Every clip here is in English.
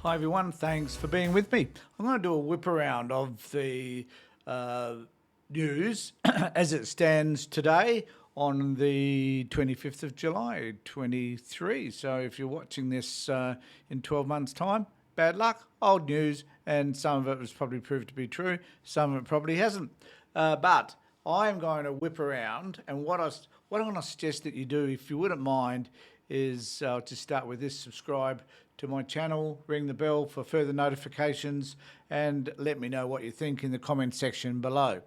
Hi everyone, thanks for being with me. I'm going to do a whip around of the news as it stands today on the 25th of July 23. So if you're watching this in 12 months time, bad luck, old news, and some of it was probably proved to be true, some of it probably hasn't. But I'm going to whip around, and what I'm going to suggest that you do, if you wouldn't mind, is to start with this: subscribe to my channel, ring the bell for further notifications, and let me know what you think in the comment section below.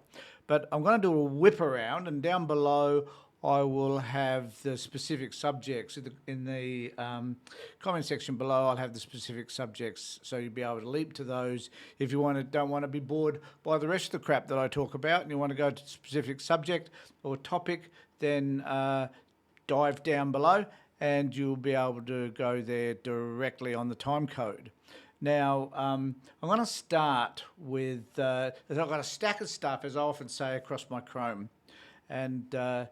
But I'm going to do a whip around, and down below I will have the specific subjects. In the comment section below, I'll have the specific subjects, so you'll be able to leap to those if you don't want to be bored by the rest of the crap that I talk about, and you want to go to a specific subject or topic, then dive down below and you'll be able to go there directly on the time code. Now, I'm going to start with, I've got a stack of stuff, as I often say, across my Chrome. And I'm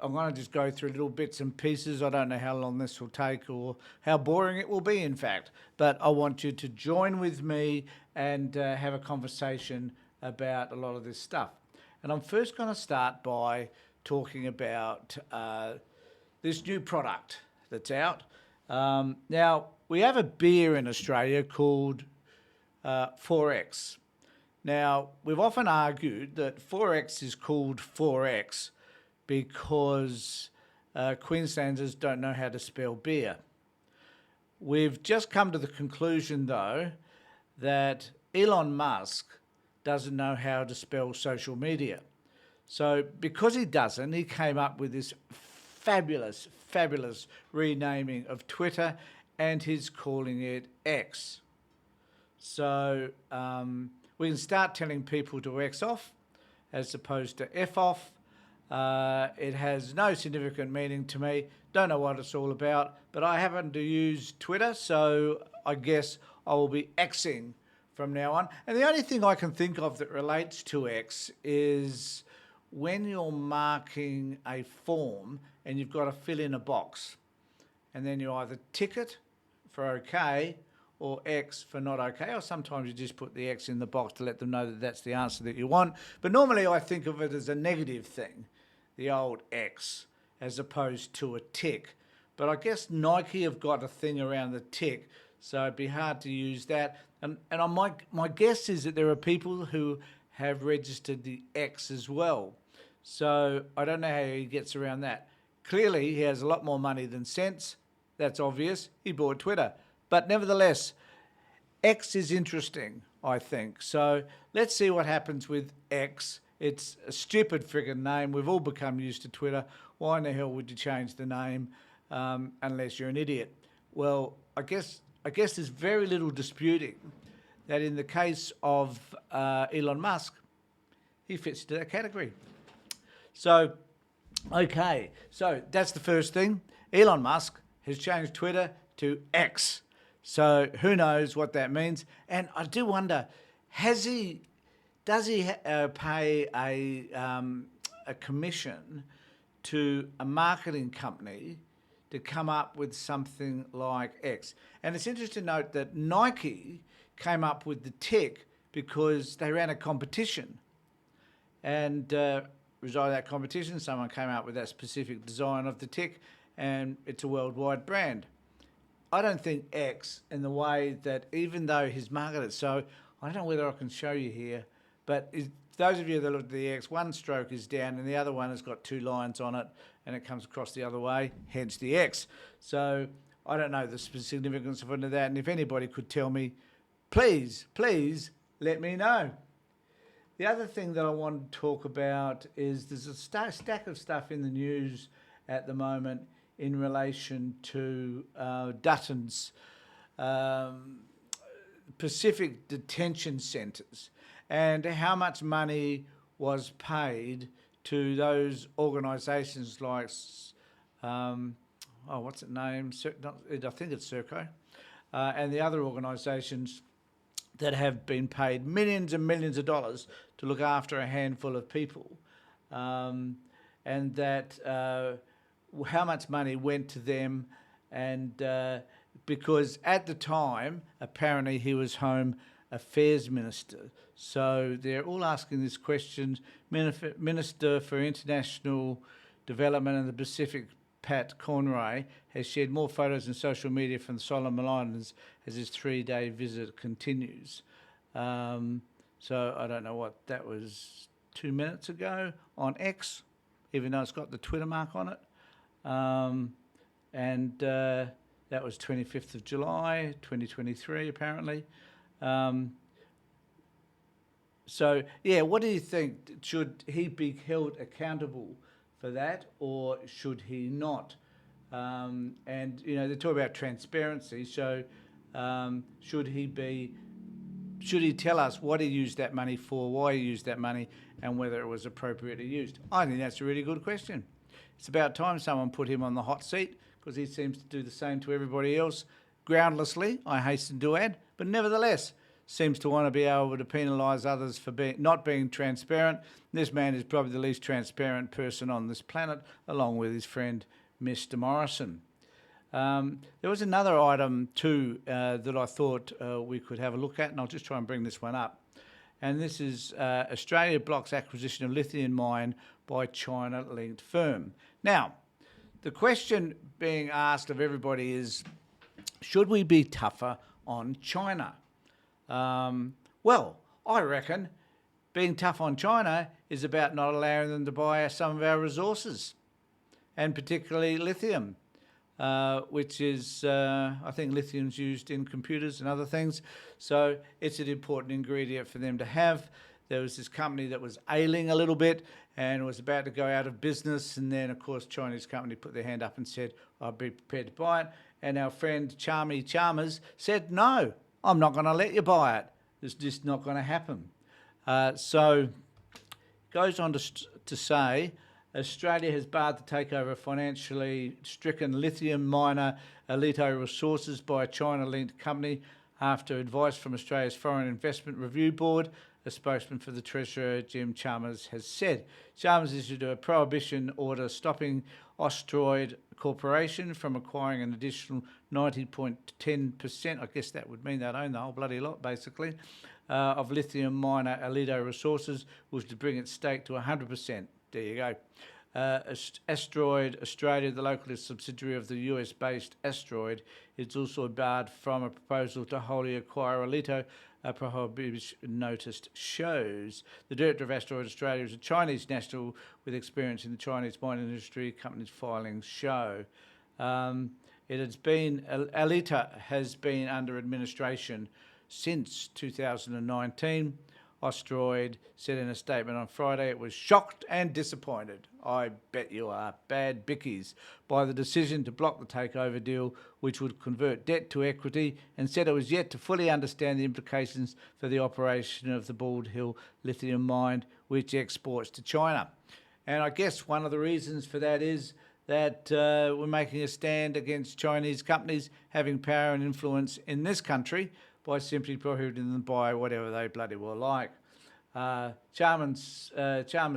going to just go through little bits and pieces. I don't know how long this will take or how boring it will be, in fact. But I want you to join with me and have a conversation about a lot of this stuff. And I'm first going to start by talking about this new product that's out. Now, we have a beer in Australia called 4X. Now, we've often argued that 4X is called 4X because Queenslanders don't know how to spell beer. We've just come to the conclusion, though, that Elon Musk doesn't know how to spell social media. So because he doesn't, he came up with this fabulous renaming of Twitter, and he's calling it X. So we can start telling people to X off as opposed to F off. It has no significant meaning to me. Don't know what it's all about, but I happen to use Twitter, so I guess I will be Xing from now on. And the only thing I can think of that relates to X is when you're marking a form and you've got to fill in a box, and then you either tick it for okay or X for not okay, or sometimes you just put the X in the box to let them know that that's the answer that you want. But normally I think of it as a negative thing, the old X, as opposed to a tick. But I guess Nike have got a thing around the tick, so it'd be hard to use that. And my guess is that there are people who have registered the X as well. So I don't know how he gets around that. Clearly, he has a lot more money than sense. That's obvious. He bought Twitter. But nevertheless, X is interesting, I think. So let's see what happens with X. It's a stupid friggin' name. We've all become used to Twitter. Why in the hell would you change the name unless you're an idiot? Well, I guess there's very little disputing that in the case of Elon Musk, he fits into that category. So, okay, so that's the first thing. Elon Musk has changed Twitter to X. So who knows what that means? And I do wonder, does he pay a commission to a marketing company to come up with something like X? And it's interesting to note that Nike came up with the tick because they ran a competition. And result of that competition, someone came up with that specific design of the tick, and it's a worldwide brand. I don't think X, in the way that, even though he's marketed, so I don't know whether I can show you here, but those of you that look at the X, one stroke is down and the other one has got two lines on it and it comes across the other way, hence the X. So I don't know the significance of any of that, and if anybody could tell me, please let me know. The other thing that I want to talk about is there's a stack of stuff in the news at the moment in relation to Dutton's Pacific detention centres and how much money was paid to those organisations like, what's it named? I think it's Serco, and the other organisations that have been paid millions and millions of dollars to look after a handful of people, and that how much money went to them, and because at the time, apparently he was Home Affairs Minister. So they're all asking this question. Minister for International Development in the Pacific, Pat Conroy, has shared more photos in social media from the Solomon Islands as his 3-day visit continues. So I don't know what that was, 2 minutes ago on X, even though it's got the Twitter mark on it. That was 25th of July, 2023, apparently. So, yeah, what do you think? Should he be held accountable for that, or should he not? And, you know, they talk about transparency. So should he tell us what he used that money for, why he used that money, and whether it was appropriately used? I think that's a really good question. It's about time someone put him on the hot seat, because he seems to do the same to everybody else, groundlessly, I hasten to add, but nevertheless seems to want to be able to penalise others for not being transparent. This man is probably the least transparent person on this planet, along with his friend Mr. Morrison. There was another item too that I thought we could have a look at, and I'll just try and bring this one up. And this is Australia blocks acquisition of lithium mine by China-linked firm. Now, the question being asked of everybody is, should we be tougher on China? Well, I reckon being tough on China is about not allowing them to buy some of our resources, and particularly lithium, which is, I think lithium's used in computers and other things. So it's an important ingredient for them to have. There was this company that was ailing a little bit and was about to go out of business. And then, of course, Chinese company put their hand up and said, I'll be prepared to buy it. And our friend Charmy Chalmers said, no, I'm not going to let you buy it. It's just not going to happen. So goes on to say, Australia has barred the takeover of financially stricken lithium miner Alito Resources by a China-linked company after advice from Australia's Foreign Investment Review Board, a spokesman for the Treasurer, Jim Chalmers, has said. Chalmers issued a prohibition order stopping Asteroid Corporation from acquiring an additional 90.10%, I guess that would mean they'd own the whole bloody lot, basically, of lithium miner Alito Resources, was to bring its stake to 100%. There you go. Asteroid Australia, the local subsidiary of the US-based Asteroid, is also barred from a proposal to wholly acquire Alito, a prohibition notice shows. The director of Asteroid Australia is a Chinese national with experience in the Chinese mining industry, company's filings show. Alito has been under administration since 2019. Asteroid said in a statement on Friday it was shocked and disappointed. I bet you are, bad bickies, by the decision to block the takeover deal, which would convert debt to equity, and said it was yet to fully understand the implications for the operation of the Bald Hill lithium mine, which exports to China. And I guess one of the reasons for that is that we're making a stand against Chinese companies having power and influence in this country by simply prohibiting them to buy whatever they bloody well like. Chalmers'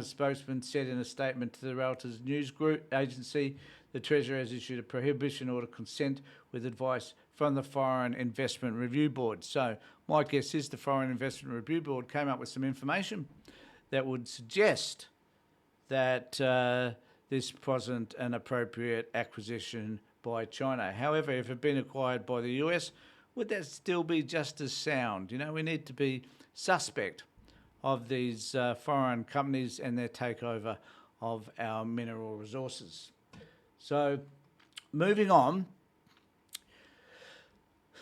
spokesman said in a statement to the Reuters news group agency, the Treasurer has issued a prohibition order consent with advice from the Foreign Investment Review Board. So my guess is the Foreign Investment Review Board came up with some information that would suggest that this wasn't an appropriate acquisition by China. However, if it had been acquired by the US, would that still be just as sound? You know, we need to be suspect of these foreign companies and their takeover of our mineral resources. So, moving on.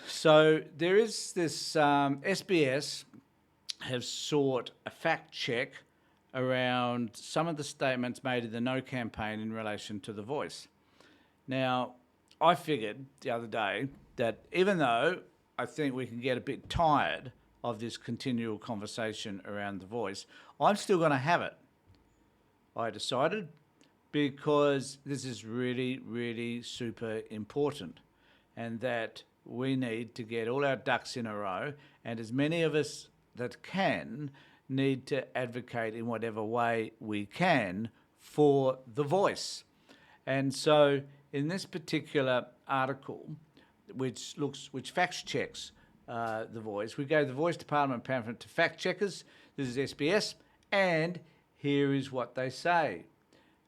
So, there is this SBS have sought a fact check around some of the statements made in the No campaign in relation to The Voice. Now, I figured the other day that even though I think we can get a bit tired of this continual conversation around The Voice, I'm still going to have it, I decided, because this is really, really super important, and that we need to get all our ducks in a row, and as many of us that can need to advocate in whatever way we can for The Voice. And so in this particular article which fact checks The Voice. We gave the Voice to Parliament pamphlet to fact checkers. This is SBS, and here is what they say.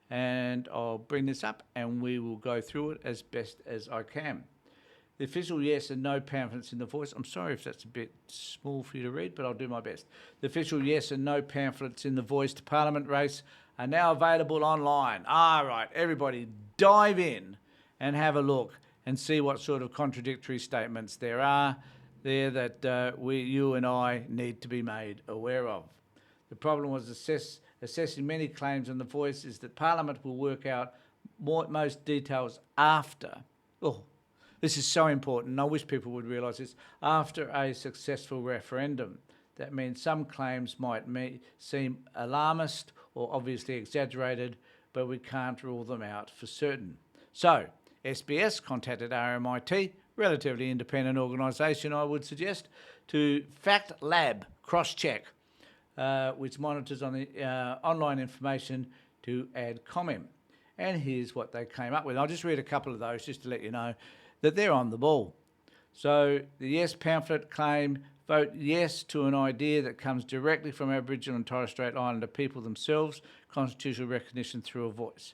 And I'll bring this up and we will go through it as best as I can. The official yes and no pamphlets in The Voice. I'm sorry if that's a bit small for you to read, but I'll do my best. The official yes and no pamphlets in The Voice to Parliament race are now available online. All right, everybody dive in and have a look and see what sort of contradictory statements there are there that you and I need to be made aware of. The problem was assessing many claims on The Voice is that Parliament will work out most details after. Oh, this is so important, and I wish people would realise this. After a successful referendum. That means some claims might seem alarmist or obviously exaggerated, but we can't rule them out for certain. So, SBS contacted RMIT, relatively independent organisation, I would suggest, to Fact Lab cross-check, which monitors on the online information to add comment. And here's what they came up with. I'll just read a couple of those just to let you know that they're on the ball. So the yes pamphlet claim, vote yes to an idea that comes directly from Aboriginal and Torres Strait Islander people themselves, constitutional recognition through a voice.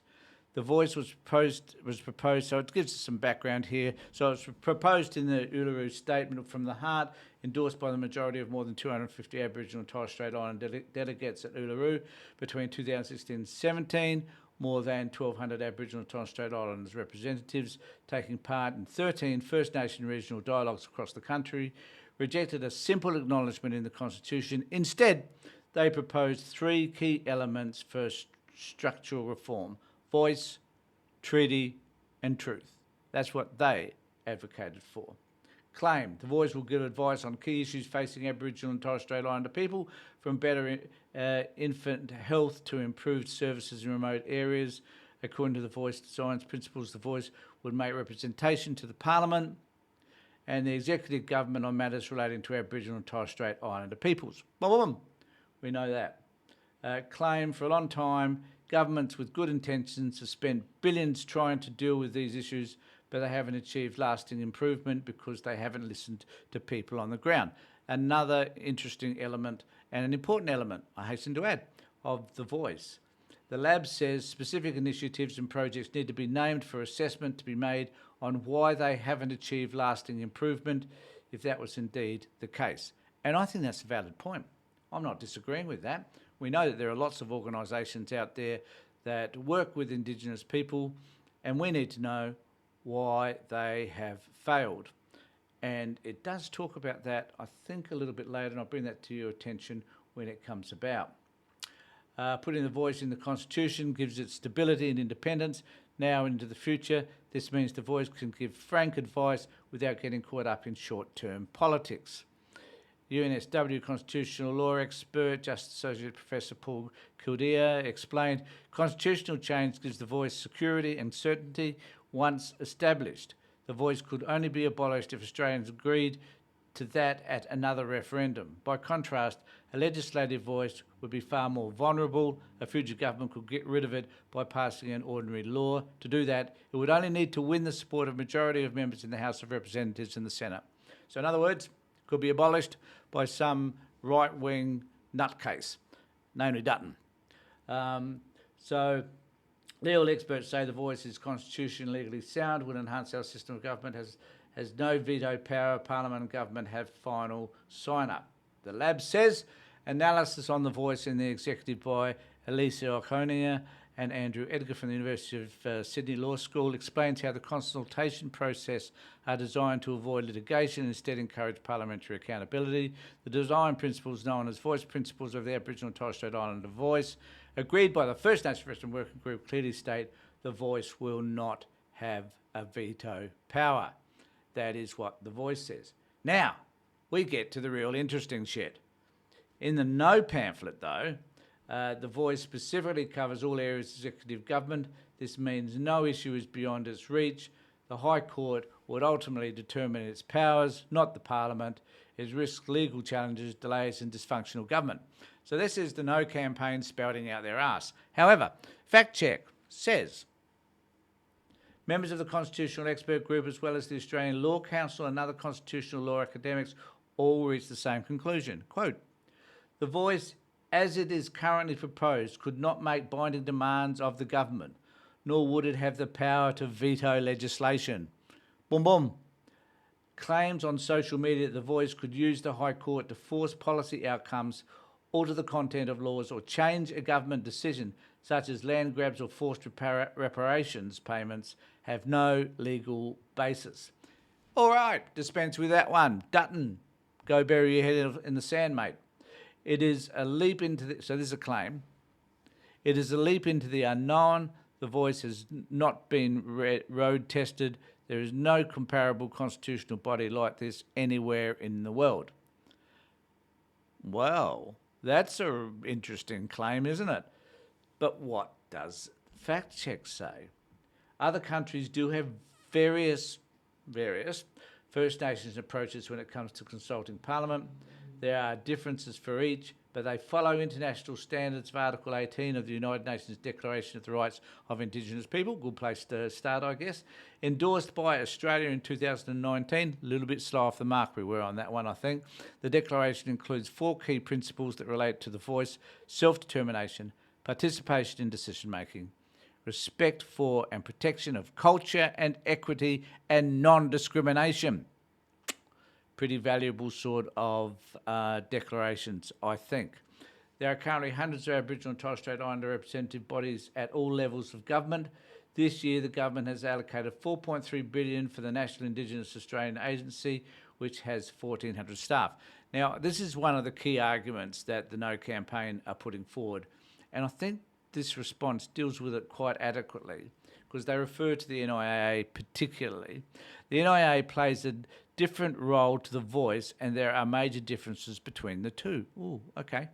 The Voice was proposed, so it gives us some background here. So it's proposed in the Uluru Statement from the Heart, endorsed by the majority of more than 250 Aboriginal and Torres Strait Islander delegates at Uluru between 2016 and 17. More than 1,200 Aboriginal and Torres Strait Islanders representatives taking part in 13 First Nation regional dialogues across the country, rejected a simple acknowledgement in the Constitution. Instead, they proposed three key elements for structural reform: voice, treaty and truth. That's what they advocated for. Claim, the Voice will give advice on key issues facing Aboriginal and Torres Strait Islander people, from better infant health to improved services in remote areas. According to the Voice Science Principles, the Voice would make representation to the Parliament and the Executive Government on matters relating to Aboriginal and Torres Strait Islander peoples. Boom, we know that. Claim, for a long time, governments with good intentions have spent billions trying to deal with these issues, but they haven't achieved lasting improvement because they haven't listened to people on the ground. Another interesting element, and an important element, I hasten to add, of the Voice. The lab says specific initiatives and projects need to be named for assessment to be made on why they haven't achieved lasting improvement, if that was indeed the case. And I think that's a valid point. I'm not disagreeing with that. We know that there are lots of organisations out there that work with Indigenous people, and we need to know why they have failed. And it does talk about that, I think, a little bit later, and I'll bring that to your attention when it comes about. Putting the Voice in the Constitution gives it stability and independence now into the future. This means the Voice can give frank advice without getting caught up in short-term politics. UNSW constitutional law expert, Justice Associate Professor Paul Kildea, explained, constitutional change gives the Voice security and certainty once established. The Voice could only be abolished if Australians agreed to that at another referendum. By contrast, a legislative voice would be far more vulnerable. A future government could get rid of it by passing an ordinary law. To do that, it would only need to win the support of a majority of members in the House of Representatives and the Senate. So in other words, it could be abolished by some right-wing nutcase, namely Dutton. So legal experts say the Voice is constitutionally legally sound, will enhance our system of government, has no veto power. Parliament and government have final sign-up. The lab says analysis on the Voice in the executive by Elisa O'Connor and Andrew Edgar from the University of Sydney Law School explains how the consultation process are designed to avoid litigation and instead encourage parliamentary accountability. The design principles known as Voice Principles of the Aboriginal and Torres Strait Islander Voice, agreed by the First Nation Referendum Working Group, clearly state the Voice will not have a veto power. That is what the Voice says. Now, we get to the real interesting shit. In the no pamphlet, though, the Voice specifically covers all areas of executive government. This means no issue is beyond its reach. The High Court would ultimately determine its powers, not the Parliament. It risks legal challenges, delays and dysfunctional government. So this is the no campaign spouting out their arse. However, Fact Check says Members of the Constitutional Expert Group, as well as the Australian Law Council and other constitutional law academics, all reached the same conclusion. Quote, "The Voice, as it is currently proposed, could not make binding demands of the government, nor would it have the power to veto legislation." Boom, boom. Claims on social media that The Voice could use the High Court to force policy outcomes, alter the content of laws, or change a government decision, such as land grabs or forced reparations payments, have no legal basis. All right, dispense with that one. Dutton, go bury your head in the sand, mate. It is a leap into the... So this is a claim. It is a leap into the unknown. The Voice has not been road tested. There is no comparable constitutional body like this anywhere in the world. Well, that's an interesting claim, isn't it? But what does fact check say? Other countries do have various First Nations approaches when it comes to consulting Parliament. There are differences for each, but they follow international standards of Article 18 of the United Nations Declaration of the Rights of Indigenous People. Good place to start, I guess. Endorsed by Australia in 2019. A little bit slow off the mark we were on that one, I think. The declaration includes 4 key principles that relate to the voice: self-determination, participation in decision-making, respect for and protection of culture and equity, and non-discrimination. Pretty valuable sort of declarations, I think. There are currently hundreds of Aboriginal and Torres Strait Islander representative bodies at all levels of government. This year, the government has allocated $4.3 billion for the National Indigenous Australian Agency, which has 1,400 staff. Now, this is one of the key arguments that the No campaign are putting forward, and I think this response deals with it quite adequately, because they refer to the NIA particularly. The NIA plays a different role to the Voice, and there are major differences between the two. Ooh, okay.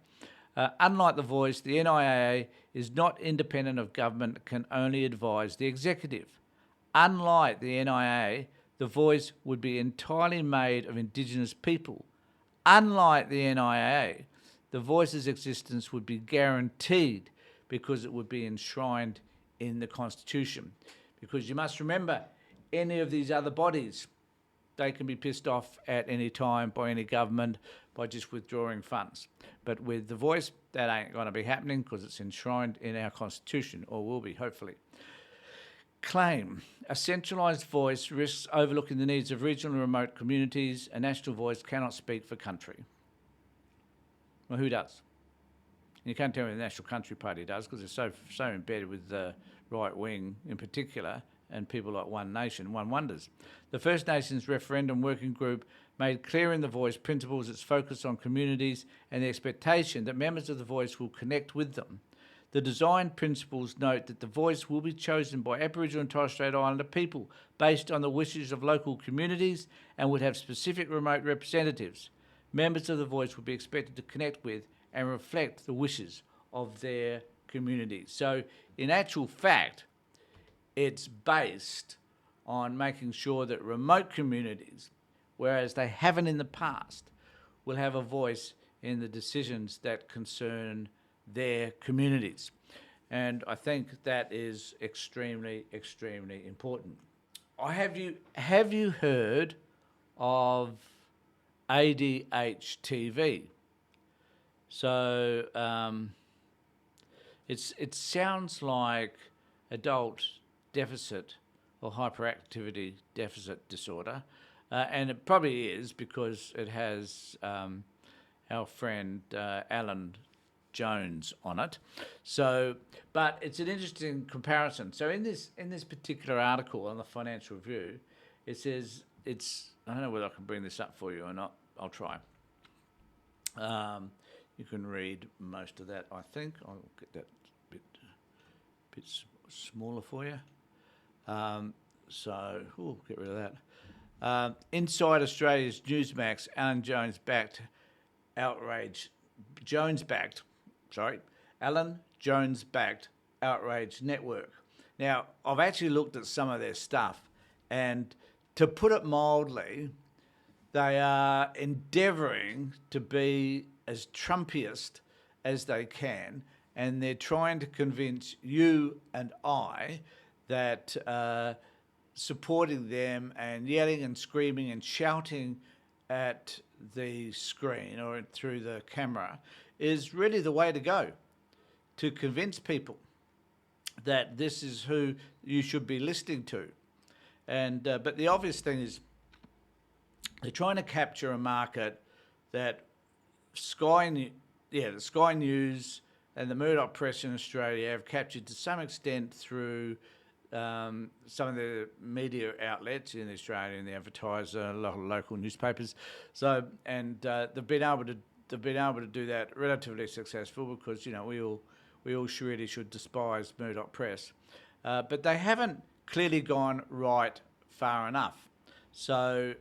Unlike the Voice, the NIA is not independent of government, can only advise the executive. Unlike the NIA, the Voice would be entirely made of Indigenous people. Unlike the NIA, the Voice's existence would be guaranteed because it would be enshrined in the Constitution. Because you must remember, any of these other bodies, they can be pissed off at any time by any government by just withdrawing funds. But with the Voice, that ain't going to be happening because it's enshrined in our Constitution, or will be, hopefully. Claim: a centralised voice risks overlooking the needs of regional and remote communities. A national voice cannot speak for country. Well, who does? You can't tell me the National Country Party does, because they're so embedded with the right wing in particular, and people like One Nation. One wonders. The First Nations Referendum Working Group made clear in the Voice principles its focus on communities and the expectation that members of the Voice will connect with them. The design principles note that the Voice will be chosen by Aboriginal and Torres Strait Islander people based on the wishes of local communities and would have specific remote representatives. Members of the Voice will be expected to connect with and reflect the wishes of their communities. So, in actual fact, it's based on making sure that remote communities, whereas they haven't in the past, will have a voice in the decisions that concern their communities. And I think that is extremely, extremely important. Have you heard of ADH TV? So it sounds like adult deficit or hyperactivity deficit disorder, and it probably is because it has our friend Alan Jones on it. So, but it's an interesting comparison. So in this particular article on the Financial Review, it says I don't know whether I can bring this up for you or not. I'll try. You can read most of that, I think. I'll get that bit smaller for you. Get rid of that. Inside Australia's Newsmax, Alan Jones-backed outrage network. Now, I've actually looked at some of their stuff, and to put it mildly, they are endeavouring to be as Trumpiest as they can, and they're trying to convince you and I that supporting them and yelling and screaming and shouting at the screen or through the camera is really the way to go to convince people that this is who you should be listening to. And but the obvious thing is they're trying to capture a market that the Sky News and the Murdoch press in Australia have captured to some extent through some of the media outlets in Australia and the Advertiser, a lot of local newspapers. So they've been able to do that relatively successful because we all really should despise Murdoch press, but they haven't clearly gone right far enough. So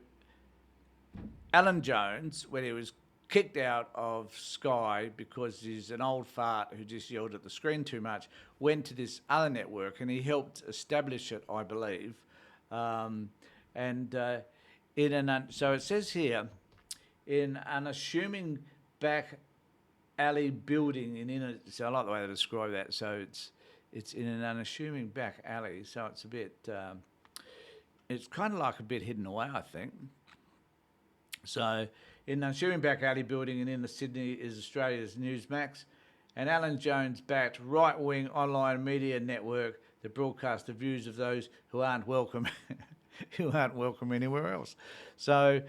Alan Jones, when he was kicked out of Sky because he's an old fart who just yelled at the screen too much, went to this other network and he helped establish it, I believe. So it says here, in an unassuming back alley building so I like the way they describe that. So it's in an unassuming back alley. So it's a bit, it's kind of like a bit hidden away, I think. So in an unassuming back alley building in inner Sydney is Australia's Newsmax, an Alan Jones-backed right-wing online media network that broadcasts the views of those who aren't welcome, anywhere else. So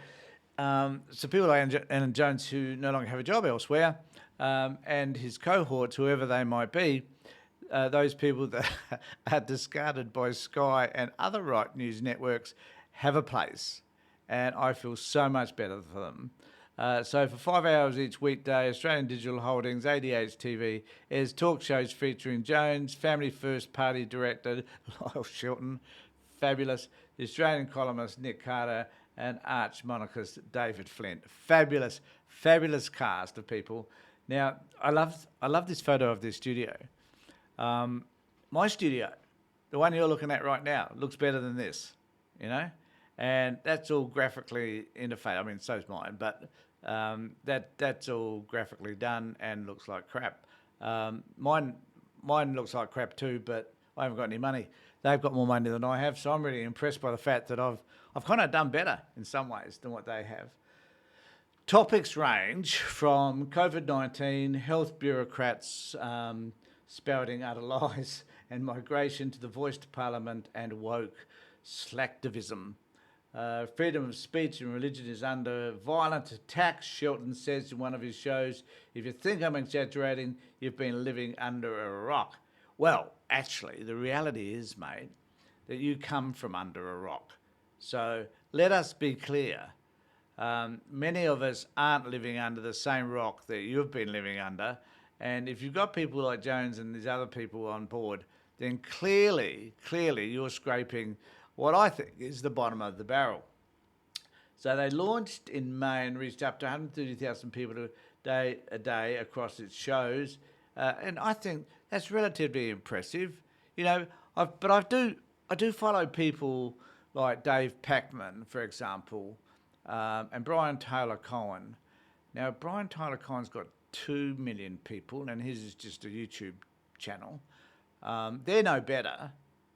people like Alan Jones who no longer have a job elsewhere, and his cohorts, whoever they might be, those people that are discarded by Sky and other right news networks have a place. And I feel so much better for them. So for 5 hours each weekday, Australian Digital Holdings, ADH TV, airs talk shows featuring Jones, Family First Party director Lyle Shelton, fabulous, the Australian columnist Nick Carter, and arch monarchist David Flint. Fabulous, fabulous cast of people. Now, I love this photo of this studio. My studio, the one you're looking at right now, looks better than this, And that's all graphically interface. I mean, so's mine, but that's all graphically done and looks like crap. Mine looks like crap too, but I haven't got any money. They've got more money than I have, so I'm really impressed by the fact that I've kind of done better in some ways than what they have. Topics range from COVID-19, health bureaucrats spouting utter lies, and migration to the voice to Parliament and woke slacktivism. Freedom of speech and religion is under violent attack, Shelton says in one of his shows. If you think I'm exaggerating, you've been living under a rock. Well, actually, the reality is, mate, that you come from under a rock. So let us be clear. Many of us aren't living under the same rock that you've been living under. And if you've got people like Jones and these other people on board, then clearly you're scraping what I think is the bottom of the barrel. So they launched in May and reached up to 130,000 people a day across its shows, and I think that's relatively impressive. But I do follow people like Dave Packman, for example, and Brian Taylor Cohen. Now, Brian Taylor Cohen's got 2 million people, and his is just a YouTube channel. They're no better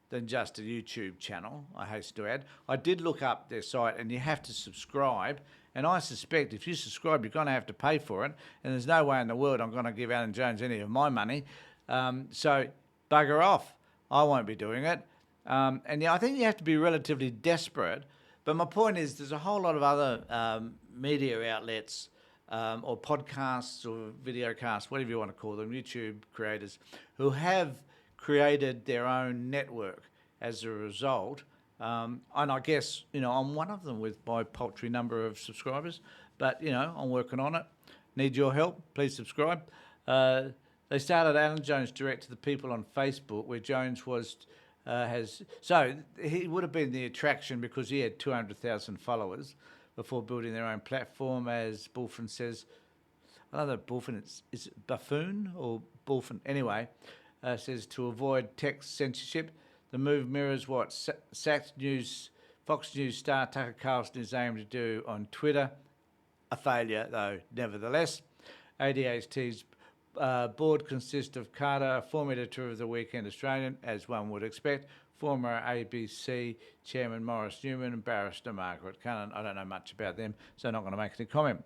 than just a YouTube channel, I hasten to add. I did look up their site, and you have to subscribe. And I suspect if you subscribe, you're going to have to pay for it. And there's no way in the world I'm going to give Alan Jones any of my money. So bugger off. I won't be doing it. I think you have to be relatively desperate. But my point is there's a whole lot of other media outlets or podcasts or videocasts, whatever you want to call them, YouTube creators, who have created their own network as a result. And I guess, I'm one of them with my paltry number of subscribers, but, I'm working on it. Need your help? Please subscribe. They started Alan Jones Direct to the People on Facebook, where Jones he would have been the attraction because he had 200,000 followers before building their own platform, as Bulfin says. I don't know, Bulfin, is it Buffoon or Bulfin? Anyway, says to avoid text censorship. The move mirrors what Fox News star Tucker Carlson is aiming to do on Twitter. A failure, though, nevertheless. ADHT's board consists of Carter, former editor of the Weekend Australian, as one would expect, former ABC chairman Maurice Newman, and barrister Margaret Cullen. I don't know much about them, so I'm not going to make any comment.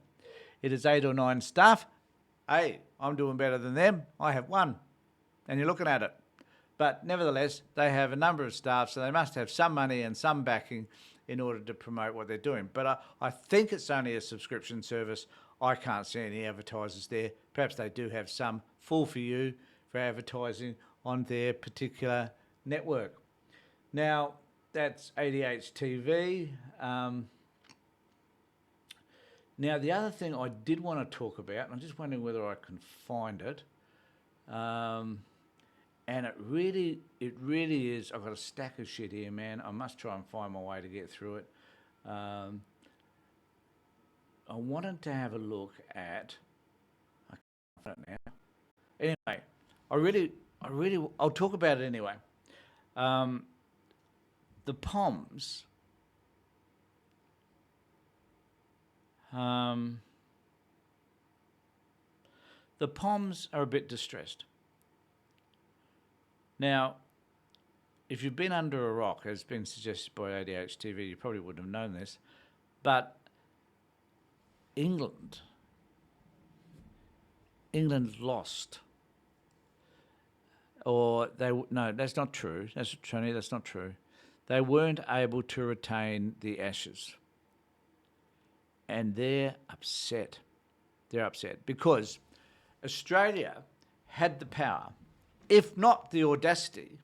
It is 8 or 9 staff. Hey, I'm doing better than them. I have 1, and you're looking at it. But nevertheless, they have a number of staff, so they must have some money and some backing in order to promote what they're doing. But I think it's only a subscription service. I can't see any advertisers there. Perhaps they do have some full for you for advertising on their particular network. Now, that's ADH TV. Now, the other thing I did want to talk about, and I'm just wondering whether I can find it, and it really is, I've got a stack of shit here, man. I must try and find my way to get through it. I wanted to have a look at, I can't find it now. Anyway, I'll talk about it anyway. The POMs, are a bit distressed. Now, if you've been under a rock, as been suggested by ADH TV, you probably wouldn't have known this, but England lost, or no, that's not true. That's not true. They weren't able to retain the Ashes, and they're upset. They're upset because Australia had the power, if not the audacity,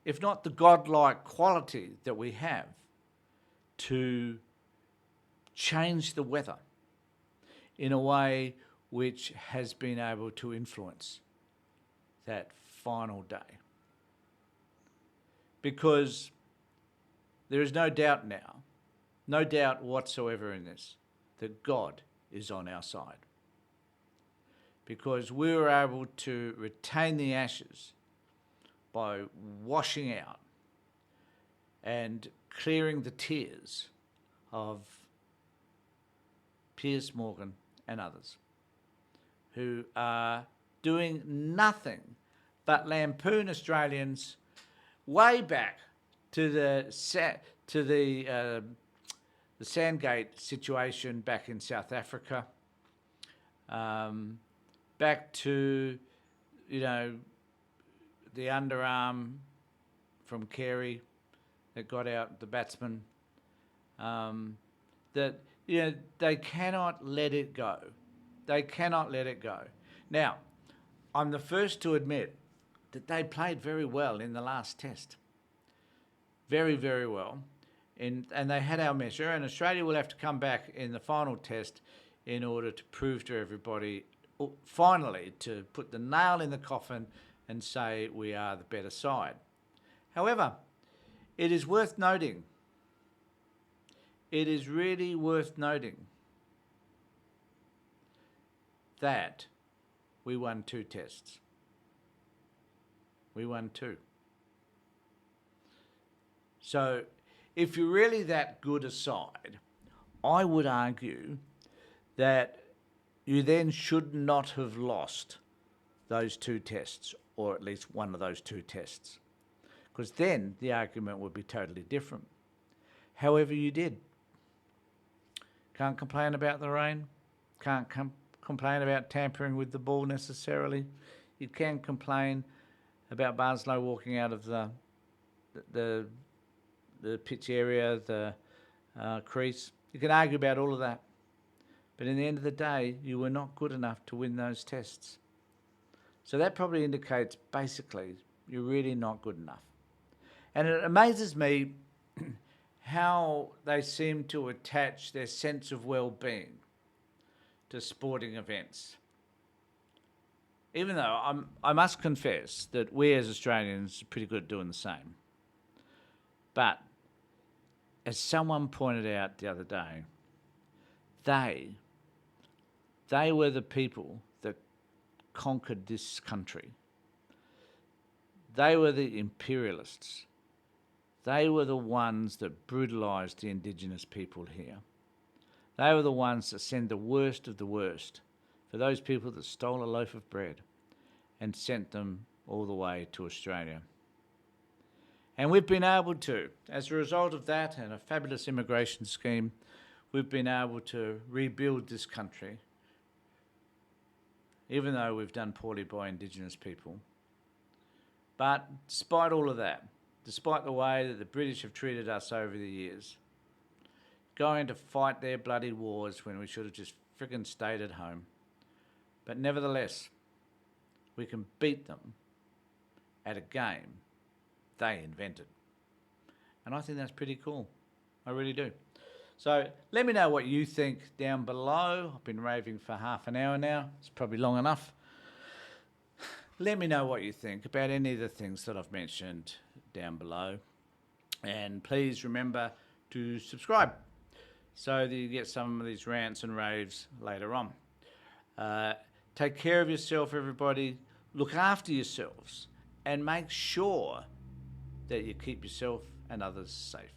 if not the godlike quality that we have, to change the weather in a way which has been able to influence that final day. Because there is no doubt now, no doubt whatsoever in this, that God is on our side. Because we were able to retain the Ashes by washing out and clearing the tears of Piers Morgan and others, who are doing nothing but lampoon Australians way back to the Sandgate situation back in South Africa, back to, the underarm from Carey that got out the batsman. They cannot let it go. They cannot let it go. Now, I'm the first to admit that they played very well in the last test. Very, very well. And they had our measure, and Australia will have to come back in the final test in order to prove to everybody, finally, to put the nail in the coffin and say we are the better side. However, it is worth noting, it is really worth noting that we won 2 tests. We won 2. So, if you're really that good a side, I would argue that you then should not have lost those 2 tests, or at least one of those 2 tests, because then the argument would be totally different. However, you did. Can't complain about the rain. Can't complain about tampering with the ball necessarily. You can complain about Barslow walking out of the pitch area, the crease. You can argue about all of that. But in the end of the day, you were not good enough to win those tests. So that probably indicates, basically, you're really not good enough. And it amazes me how they seem to attach their sense of well-being to sporting events. Even though I must confess that we as Australians are pretty good at doing the same. But as someone pointed out the other day, they were the people that conquered this country. They were the imperialists. They were the ones that brutalised the Indigenous people here. They were the ones that sent the worst of the worst for those people that stole a loaf of bread. and sent them all the way to Australia. And we've been able to, as a result of that and a fabulous immigration scheme, we've been able to rebuild this country, even though we've done poorly by Indigenous people. But despite all of that, despite the way that the British have treated us over the years, going to fight their bloody wars when we should have just frickin' stayed at home. But nevertheless, we can beat them at a game they invented. And I think that's pretty cool. I really do. So let me know what you think down below. I've been raving for half an hour now. It's probably long enough. Let me know what you think about any of the things that I've mentioned down below. And please remember to subscribe so that you get some of these rants and raves later on. Take care of yourself, everybody. Look after yourselves and make sure that you keep yourself and others safe.